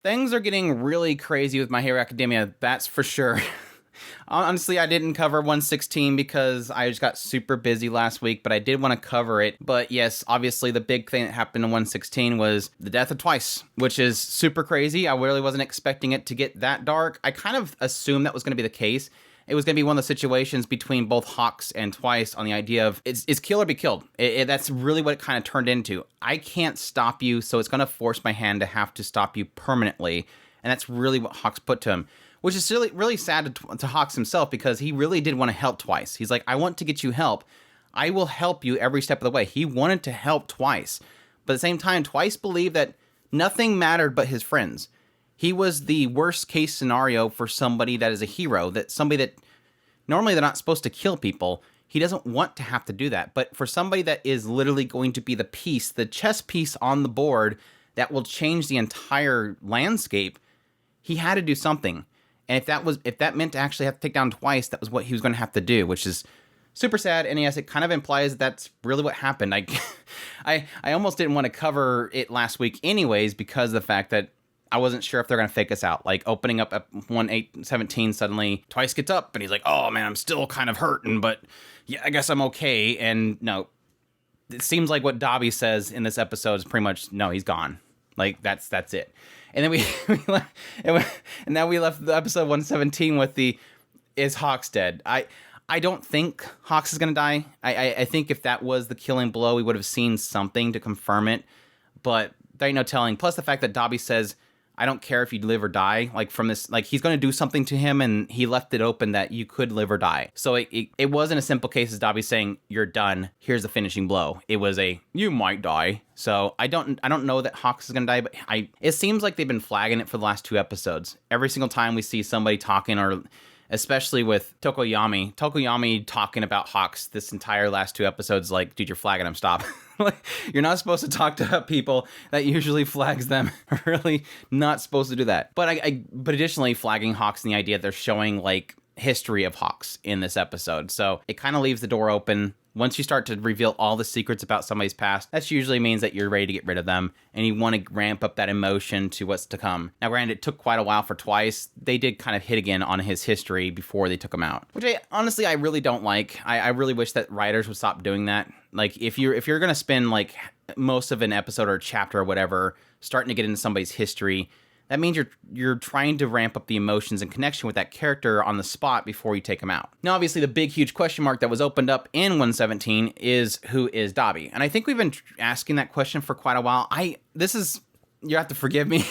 Things are getting really crazy with My Hero Academia, that's for sure. Honestly, I didn't cover 116 because I just got super busy last week, but I did want to cover it. But yes, obviously the big thing that happened in 116 was the death of Twice, which is super crazy. I really wasn't expecting it to get that dark. I kind of assumed that was going to be the case. It was going to be one of the situations between both Hawks and Twice on the idea of it's kill or be killed. That's really what it kind of turned into. I can't stop you, so it's going to force my hand to have to stop you permanently. And that's really what Hawks put to him, which is really, really sad to Hawks himself because he really did want to help Twice. He's like, I want to get you help. I will help you every step of the way. He wanted to help Twice. But at the same time, Twice believed that nothing mattered but his friends. He was the worst case scenario for somebody that is a hero, that somebody that normally they're not supposed to kill people. He doesn't want to have to do that. But for somebody that is literally going to be the piece, the chess piece on the board that will change the entire landscape, he had to do something. And if that meant to actually have to take down Twice, that was what he was going to have to do, which is super sad. And yes, it kind of implies that's really what happened. I almost didn't want to cover it last week anyways because of the fact that I wasn't sure if they're going to fake us out. Like opening up at 1:17, suddenly Twice gets up and he's like, oh man, I'm still kind of hurting, but yeah, I guess I'm okay. And no, it seems like what Dobby says in this episode is pretty much, no, he's gone. Like that's it. And then and now we left the episode 117 with the, is Hawks dead? I don't think Hawks is going to die. I think if that was the killing blow, we would have seen something to confirm it. But there ain't no telling. Plus the fact that Dobby says, I don't care if you live or die, like from this, like he's going to do something to him, and he left it open that you could live or die. So it wasn't a simple case as Dobby saying, you're done, here's the finishing blow. It was a, you might die. So I don't know that Hawks is going to die, but it seems like they've been flagging it for the last 2 episodes. Every single time we see somebody talking, or especially with Tokoyami talking about Hawks this entire last 2 episodes, like, dude, you're flagging him, stop. Like, you're not supposed to talk to people that usually flags them. Really not supposed to do that. But but additionally, flagging Hawks and the idea they're showing like history of Hawks in this episode. So it kind of leaves the door open. Once you start to reveal all the secrets about somebody's past, that usually means that you're ready to get rid of them, and you want to ramp up that emotion to what's to come. Now, granted, it took quite a while for Twice. They did kind of hit again on his history before they took him out, which I really don't like. I really wish that writers would stop doing that. Like, if you're going to spend like most of an episode or a chapter or whatever starting to get into somebody's history, that means you're trying to ramp up the emotions and connection with that character on the spot before you take them out. Now, obviously, the big, huge question mark that was opened up in 117 is, who is Dobby? And I think we've been asking that question for quite a while. You have to forgive me.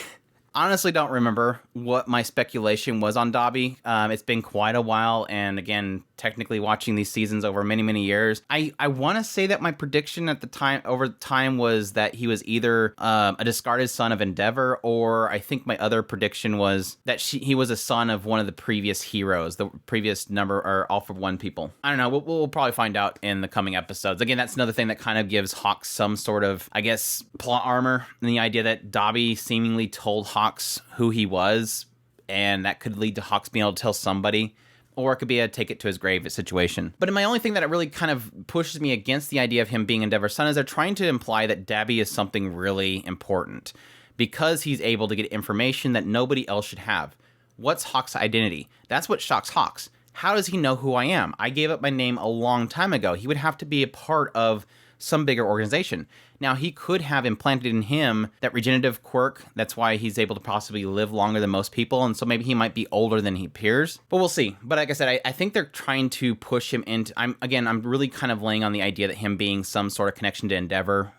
Honestly, don't remember what my speculation was on Dobby. It's been quite a while, and again, technically watching these seasons over many, many years, I want to say that my prediction at the time, over time, was that he was either a discarded son of Endeavor, or I think my other prediction was that he was a son of one of the previous heroes, the previous number or All for One people. I don't know. We'll probably find out in the coming episodes. Again, that's another thing that kind of gives Hawks some sort of, I guess, plot armor, and the idea that Dobby seemingly told Hawks who he was, and that could lead to Hawks being able to tell somebody, or it could be a take it to his grave situation. But my only thing that it really kind of pushes me against the idea of him being Endeavor's son is they're trying to imply that Dobby is something really important because he's able to get information that nobody else should have. What's Hawks' identity? That's what shocks Hawks. How does he know who I am? I gave up my name a long time ago. He would have to be a part of some bigger organization. Now, he could have implanted in him that regenerative quirk. That's why he's able to possibly live longer than most people, and so maybe he might be older than he appears. But we'll see. But like I said, I think they're trying to push him into... I'm really kind of laying on the idea that him being some sort of connection to Endeavor,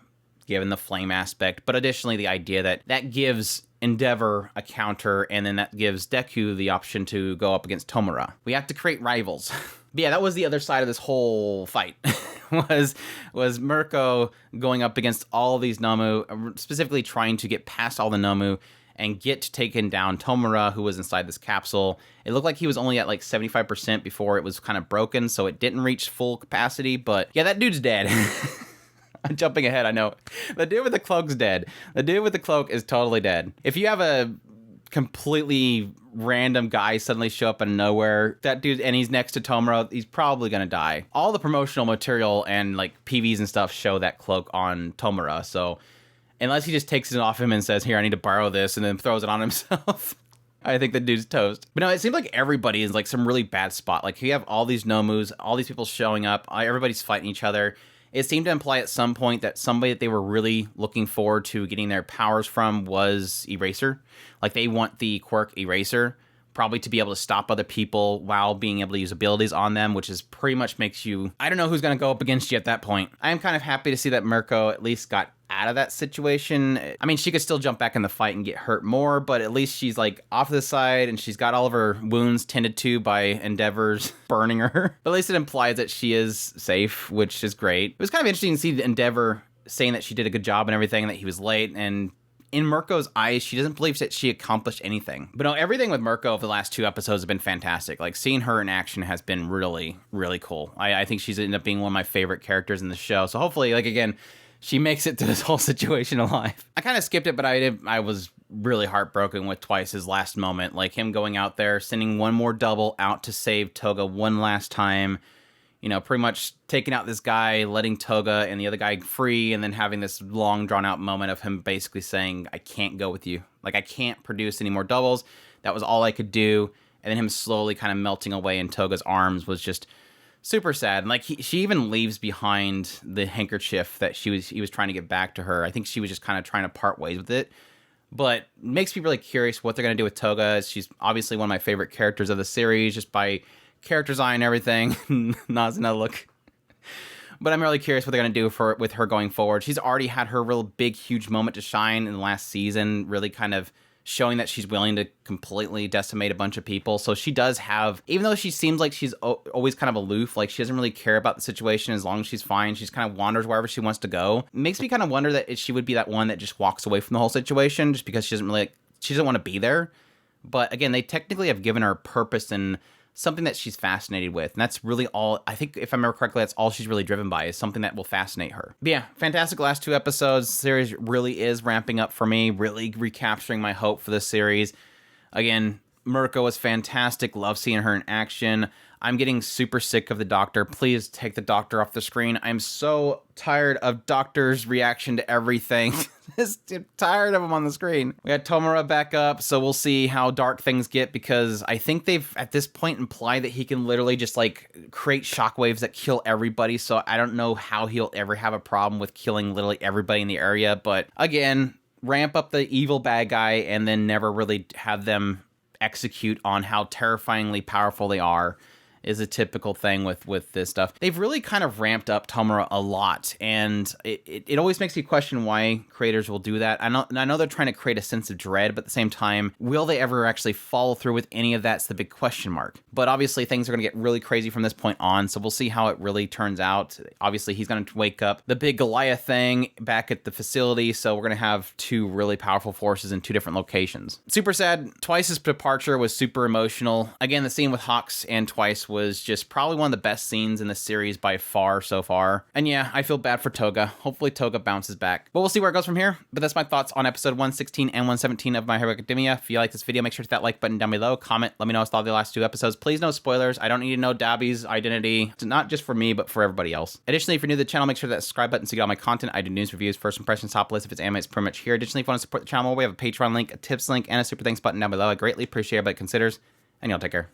given the flame aspect, but additionally the idea that gives Endeavor a counter, and then that gives Deku the option to go up against Tomura. We have to create rivals. But yeah, that was the other side of this whole fight. was Mirko going up against all of these Nomu, specifically trying to get past all the Nomu and get taken down Tomura, who was inside this capsule. It looked like he was only at like 75% before it was kind of broken, so it didn't reach full capacity. But yeah, that dude's dead. I'm jumping ahead, I know. The dude with the cloak's dead. The dude with the cloak is totally dead. If you have a completely random guy suddenly show up out of nowhere, that dude, and he's next to Tomura, he's probably gonna die. All the promotional material and like PVs and stuff show that cloak on Tomura, so Unless he just takes it off him and says, here, I need to borrow this, and then throws it on himself. I think the dude's toast. But no, it seems like everybody is like some really bad spot. Like you have all these Nomus, all these people showing up, everybody's fighting each other. It seemed to imply at some point that somebody that they were really looking forward to getting their powers from was Eraser. Like they want the quirk Eraser, probably to be able to stop other people while being able to use abilities on them, which is pretty much makes you... I don't know who's going to go up against you at that point. I am kind of happy to see that Mirko at least got out of that situation. I mean, she could still jump back in the fight and get hurt more, but at least she's like off to the side and she's got all of her wounds tended to by Endeavor's burning her. But at least it implies that she is safe, which is great. It was kind of interesting to see Endeavor saying that she did a good job and everything, that he was late, and in Mirko's eyes, she doesn't believe that she accomplished anything. But no, everything with Mirko over the last 2 episodes has been fantastic. Like, seeing her in action has been really, really cool. I think she's ended up being one of my favorite characters in the show. So hopefully, like, again, she makes it to this whole situation alive. I kind of skipped it, but I was really heartbroken with Twice's last moment. Like, him going out there, sending one more double out to save Toga one last time. You know, pretty much taking out this guy, letting Toga and the other guy free, and then having this long, drawn-out moment of him basically saying, I can't go with you. Like, I can't produce any more doubles. That was all I could do. And then him slowly kind of melting away in Toga's arms was just super sad. And, like, she even leaves behind the handkerchief that he was trying to get back to her. I think she was just kind of trying to part ways with it. But it makes me really curious what they're going to do with Toga. She's obviously one of my favorite characters of the series, just by character design and everything. Nazuna look. But I'm really curious what they're going to do with her going forward. She's already had her real big, huge moment to shine in the last season, really kind of showing that she's willing to completely decimate a bunch of people. So she does have, even though she seems like she's always kind of aloof, like she doesn't really care about the situation as long as she's fine. She's kind of wanders wherever she wants to go. It makes me kind of wonder that she would be that one that just walks away from the whole situation just because she doesn't want to be there. But again, they technically have given her purpose and something that she's fascinated with. And that's really all, I think, if I remember correctly, that's all she's really driven by, is something that will fascinate her. But yeah, fantastic last 2 episodes. The series really is ramping up for me, really recapturing my hope for this series. Again, Mirko was fantastic. Love seeing her in action. I'm getting super sick of the Doctor. Please take the Doctor off the screen. I'm so tired of Doctor's reaction to everything. Just tired of him on the screen. We had Tomura back up, so we'll see how dark things get, because I think they've, at this point, implied that he can literally just, like, create shockwaves that kill everybody, so I don't know how he'll ever have a problem with killing literally everybody in the area. But, again, ramp up the evil bad guy and then never really have them execute on how terrifyingly powerful they are is a typical thing with this stuff. They've really kind of ramped up Tomura a lot, and it always makes me question why creators will do that. I know they're trying to create a sense of dread, but at the same time, will they ever actually follow through with any of that's the big question mark. But obviously things are going to get really crazy from this point on, so we'll see how it really turns out. Obviously he's going to wake up the big Goliath thing back at the facility, so we're going to have 2 really powerful forces in 2 different locations. Super sad. Twice's departure was super emotional. Again, the scene with Hawks and Twice was just probably one of the best scenes in the series by far so far. And yeah, I feel bad for Toga. Hopefully Toga bounces back. But we'll see where it goes from here. But that's my thoughts on episode 116 and 117 of My Hero Academia. If you like this video, make sure to hit that like button down below. Comment, let me know what's thought of the last 2 episodes. Please no spoilers. I don't need to know Dabi's identity. It's not just for me, but for everybody else. Additionally, if you're new to the channel, make sure that subscribe button so you get all my content. I do news, reviews, first impressions, top list. If it's anime, it's pretty much here. Additionally, if you want to support the channel more, we have a Patreon link, a tips link, and a super thanks button down below. I greatly appreciate everybody considers. And y'all take care.